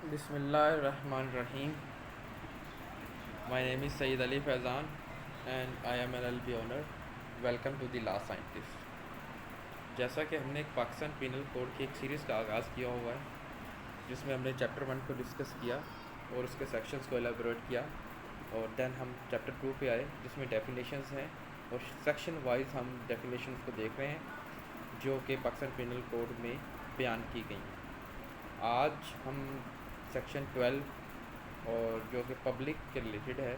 Bismillahirrahmanirrahim. My name is Sayyid Ali Faizan and I am an LLB owner. Welcome to the Law Scientist. जैसा कि हमने एक Pakistan penal code की एक series का आगाज़ किया हुआ है जिसमें हमने चैप्टर 1 को डिस्कस किया और उसके सेक्शंस को एलाबोरेट किया और देन हम चैप्टर 2 पे आए जिसमें डेफिनेशंस हैं और सेक्शन वाइज हम डेफिनेशंस को देख रहे हैं जो कि पाकिस्तान पिनल कोड में बयान की गई हैं। आज हम सेक्शन 12 और जो कि पब्लिक के रिलेटेड है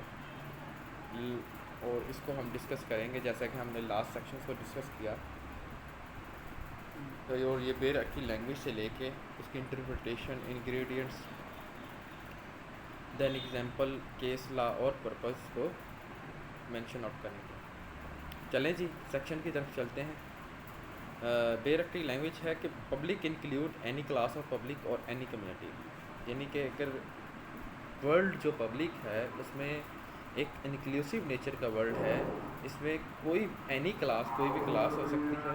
और इसको हम डिस्कस करेंगे जैसा कि हमने लास्ट सेक्शंस को डिस्कस किया। तो और ये बेर की लैंग्वेज से लेके उसकी interpretation, ingredients, then example, case law और पर्पस को मेंशन आउट करेंगे। चलें जी सेक्शन की तरफ चलते हैं। बेर की लैंग्वेज है कि public include any class of public और एनी कम्युनिटी, यानी कि अगर वर्ल्ड जो पब्लिक है उसमें एक इंक्लूसिव नेचर का वर्ल्ड है, इसमें कोई एनी क्लास, कोई भी क्लास हो सकती है,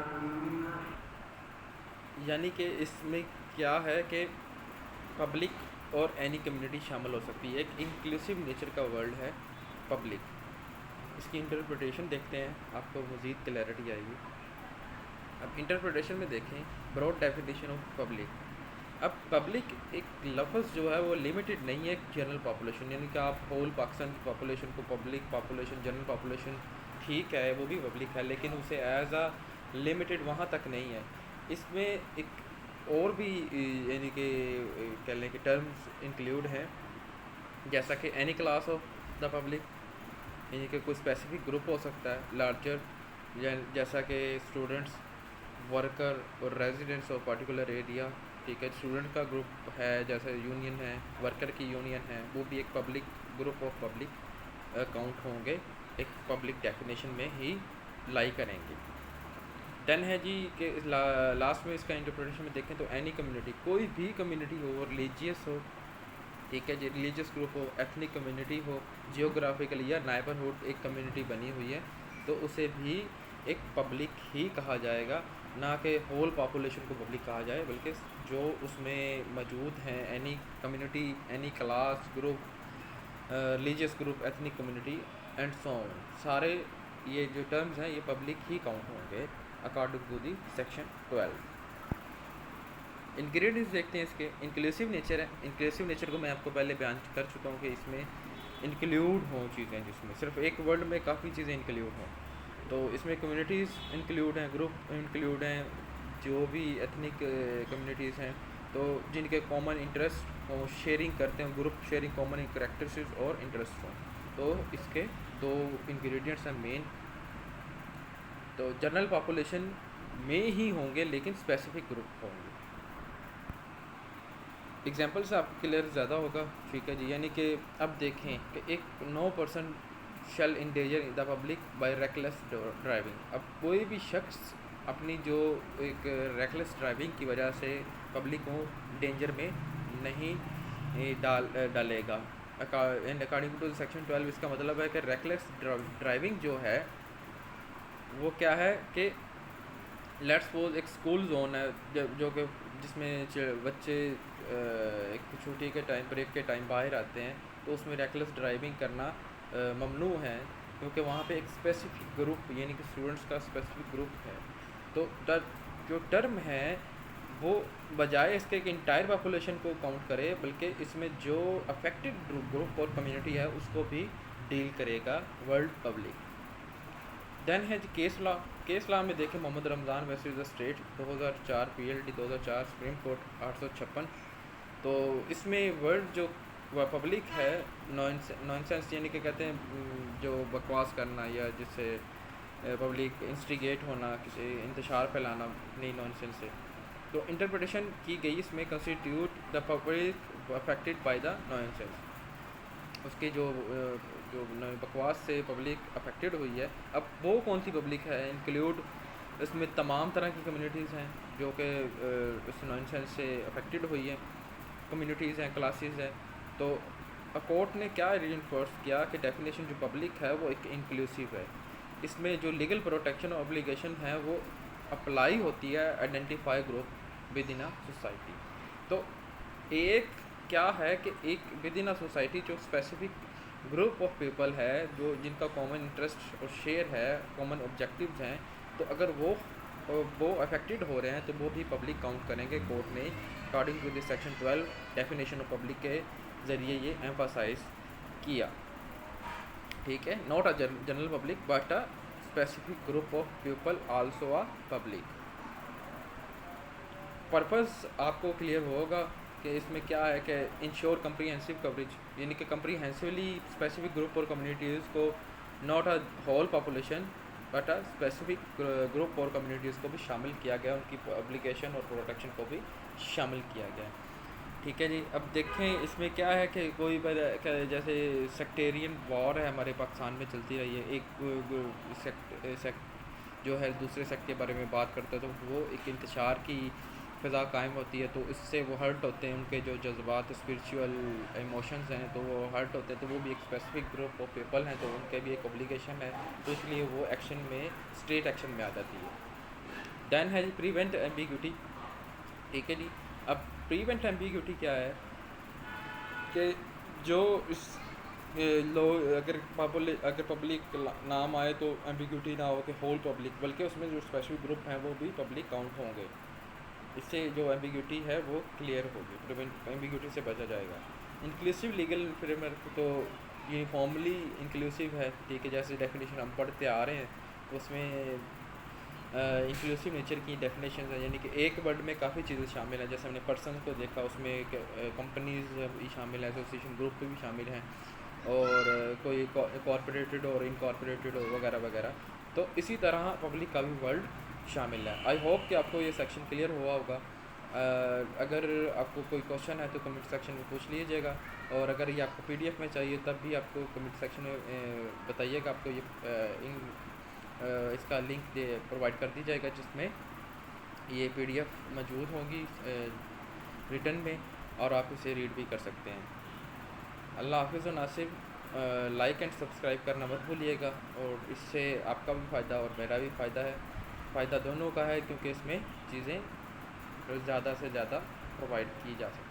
यानी कि इसमें क्या है कि पब्लिक और एनी कम्युनिटी शामिल हो सकती है। एक इंक्लूसिव नेचर का वर्ल्ड है पब्लिक। इसकी इंटरप्रिटेशन देखते हैं, आपको मज़ीद क्लैरिटी आएगी। अब इंटरप्रिटेशन में देखें ब्रॉड डेफिनेशन ऑफ पब्लिक। अब पब्लिक एक लफ्ज़ जो है वो लिमिटेड नहीं है जनरल पॉपुलेशन, यानी कि आप होल पाकिस्तान की पॉपुलेशन को पब्लिक पॉपुलेशन, जनरल पॉपुलेशन ठीक है वो भी पब्लिक है, लेकिन उसे एज आ लिमिटेड वहाँ तक नहीं है। इसमें एक और भी यानी कि कह लें कि टर्म्स इंक्लूड हैं, जैसा कि any class of the public, यानी कि कोई स्पेसिफिक ग्रुप हो सकता है लार्जर, जैसा कि स्टूडेंट्स, वर्कर और रेजिडेंट्स ऑफ पर्टिकुलर एरिया। ठीक है, स्टूडेंट का ग्रुप है जैसे यूनियन है, वर्कर की यूनियन है, वो भी एक public group of public count होंगे, एक पब्लिक डेफिनेशन में ही लाई करेंगे। देन है जी कि लास्ट में इसका इंटरप्रिटेशन में देखें तो एनी कम्युनिटी, कोई भी कम्युनिटी हो, रिलीजियस हो, ठीक है जी, रिलीजियस ग्रुप हो, एथनिक कम्युनिटी हो, जियोग्राफिकली या नाइबरहुड एक कम्युनिटी बनी हुई है, तो उसे भी एक पब्लिक ही कहा जाएगा, ना कि होल पॉपुलेशन को पब्लिक कहा जाए, बल्कि जो उसमें मौजूद हैं any community, any class group, religious group, ethnic community and so on, सारे ये जो टर्म्स हैं ये पब्लिक ही काउंट होंगे according to the section 12। Ingredients देखते हैं इसके। इंक्लूसिव नेचर है, इंक्लूसिव नेचर को मैं आपको पहले बयान कर चुका हूँ कि इसमें इंक्लूड हों चीज़ें, जिसमें सिर्फ एक वर्ड में काफ़ी चीज़ें इंक्लूड हों। तो इसमें कम्युनिटीज़ इंक्लूड हैं, ग्रुप इंक्लूड हैं, जो भी एथनिक कम्युनिटीज़ हैं तो जिनके कॉमन इंटरेस्ट हों, शेयरिंग करते हैं, ग्रुप शेयरिंग कॉमन करैक्टरिस्टिक्स और इंटरेस्ट हों, तो इसके दो इंग्रेडिएंट्स हैं मेन। तो जनरल पॉपुलेशन में ही होंगे लेकिन स्पेसिफिक ग्रुप होंगे। एग्जांपल से आपको क्लियर ज़्यादा होगा, ठीक है जी। यानी कि अब देखें कि एक 9% shall endanger the public by reckless driving. अब कोई भी शख्स अपनी जो एक रेकलेस ड्राइविंग की वजह से पब्लिक को डेंजर में नहीं डालेगा। एंड अकॉर्डिंग टू सेक्शन 12 इसका मतलब है कि रेकलेस ड्राइविंग जो है वो क्या है कि लेट्स सपोज एक स्कूल जोन है जो कि जिसमें बच्चे एक छुट्टी के टाइम, ब्रेक के टाइम बाहर आते हैं, तो उसमें रेकलेस ड्राइविंग करना ममनू है, क्योंकि वहाँ पे एक स्पेसिफिक ग्रुप यानी कि स्टूडेंट्स का स्पेसिफिक ग्रुप है। तो जो टर्म है वो बजाय इसके कि इंटायर पॉपुलेशन को काउंट करे, बल्कि इसमें जो अफेक्टेड ग्रुप और कम्युनिटी है उसको भी डील करेगा वर्ल्ड पब्लिक। देन है केस लॉ। केस लॉ में देखें Mohammad Ramzan versus the state 2004, PLD 2004, supreme court 856। तो इसमें वर्ड जो पब्लिक है नॉनसेंस, यानी कि कहते हैं जो बकवास करना या जिससे पब्लिक इंस्टिगेट होना, किसी इंतशार फैलाना, नहीं नॉनसेंस से। तो इंटरप्रिटेशन की गई इसमें constitute the public affected by the nonsense, उसके जो बकवास से पब्लिक अफेक्टेड हुई है। अब वो कौन सी पब्लिक है? इंक्लूड इसमें तमाम तरह की कम्युनिटीज़ हैं जो कि इस नॉनसेंस से अफेक्टेड हुई हैं, कम्युनिटीज़ हैं, क्लासेस हैं। तो कोर्ट ने क्या रीइंफोर्स किया कि डेफिनेशन जो पब्लिक है वो एक इंक्लूसिव है, इसमें जो लीगल प्रोटेक्शन ऑब्लिगेशन है वो अप्लाई होती है identify group with in a society. तो एक क्या है कि एक विद इन अ सोसाइटी जो स्पेसिफिक ग्रुप ऑफ पीपल है जो जिनका कॉमन इंटरेस्ट और शेयर है, कॉमन ऑब्जेक्टिव्स हैं, तो अगर वो अफेक्टेड हो रहे हैं तो वो भी पब्लिक काउंट करेंगे। कोर्ट ने according to this section 12 definition of public के ज़रिए ये एम्फासाइज किया। ठीक है, not a general public but a specific group of people also a public. Purpose आपको क्लियर होगा कि इसमें क्या है कि इंश्योर कम्प्रीहेंसिव कवरेज, यानी कि कम्प्रीहेंसिवली स्पेसिफिक ग्रुप और कम्युनिटीज़ को, not a whole population but a specific group और कम्युनिटीज़ को भी शामिल किया गया, उनकी पब्लिकेशन और प्रोटेक्शन को भी शामिल किया गया। ठीक है जी, अब देखें इसमें क्या है कि जैसे सेक्टेरियन वॉर है हमारे पाकिस्तान में चलती रही है, एक सेक्ट जो है दूसरे सेक्ट के बारे में बात करते हैं तो वो एक इंतशार की फ़िज़ा कायम होती है, तो इससे वो हर्ट होते हैं, उनके जो जज्बात स्पिरिचुअल इमोशंस हैं तो वो हर्ट होते हैं, तो वो भी एक स्पेसिफिक ग्रुप ऑफ पीपल हैं, तो उनके भी एक ऑब्लिगेशन है, तो इसलिए वो एक्शन में स्ट्रेट एक्शन में आ जाती है। दैन है प्रिवेंट एम्बिग्यूटी। ठीक है जी, अब प्रिवेंट एम्बिग्यूटी क्या है कि जो इस लोग अगर पब्लिक नाम आए तो एम्बिग्यूटी ना हो कि होल पब्लिक, बल्कि उसमें जो स्पेसिफिक ग्रुप हैं वो भी पब्लिक काउंट होंगे। इससे जो एम्बिग्यूटी है वो क्लियर होगी, प्रिवेंट एम्बिग्यूटी से बचा जाएगा। इंक्लूसिव लीगल फ्रेमवर्क तो यूनिफॉर्मली इंक्लूसिव है। ठीक है, जैसे डेफिनेशन हम पढ़ते आ रहे हैं उसमें इंक्लूसिव नेचर की डेफिनेशन है, यानी कि एक वर्ड में काफ़ी चीज़ें शामिल हैं। जैसे हमने पर्सन को देखा, उसमें कंपनीज भी शामिल हैं, एसोसिएशन ग्रुप भी शामिल हैं, और कोई कॉरपोरेटेड और इनकॉरपोरेटेड वगैरह वगैरह। तो इसी तरह पब्लिक का भी वर्ल्ड शामिल है। आई होप कि आपको ये सेक्शन क्लियर हुआ होगा। अगर आपको कोई क्वेश्चन है तो कमेंट सेक्शन में पूछ लीजिएगा, और अगर ये आपको पीडीएफ में चाहिए तब भी आपको कमेंट सेक्शन में बताइएगा, आपको ये इसका लिंक प्रोवाइड कर दी जाएगा जिसमें ये पीडीएफ मौजूद होगी रिटन में, और आप इसे रीड भी कर सकते हैं। अल्लाह हाफिज़ व नासिब। लाइक एंड सब्सक्राइब करना मत भूलिएगा, और इससे आपका भी फ़ायदा और मेरा भी फ़ायदा है, फ़ायदा दोनों का है, क्योंकि इसमें चीज़ें ज़्यादा से ज़्यादा प्रोवाइड की जा सकती हैं।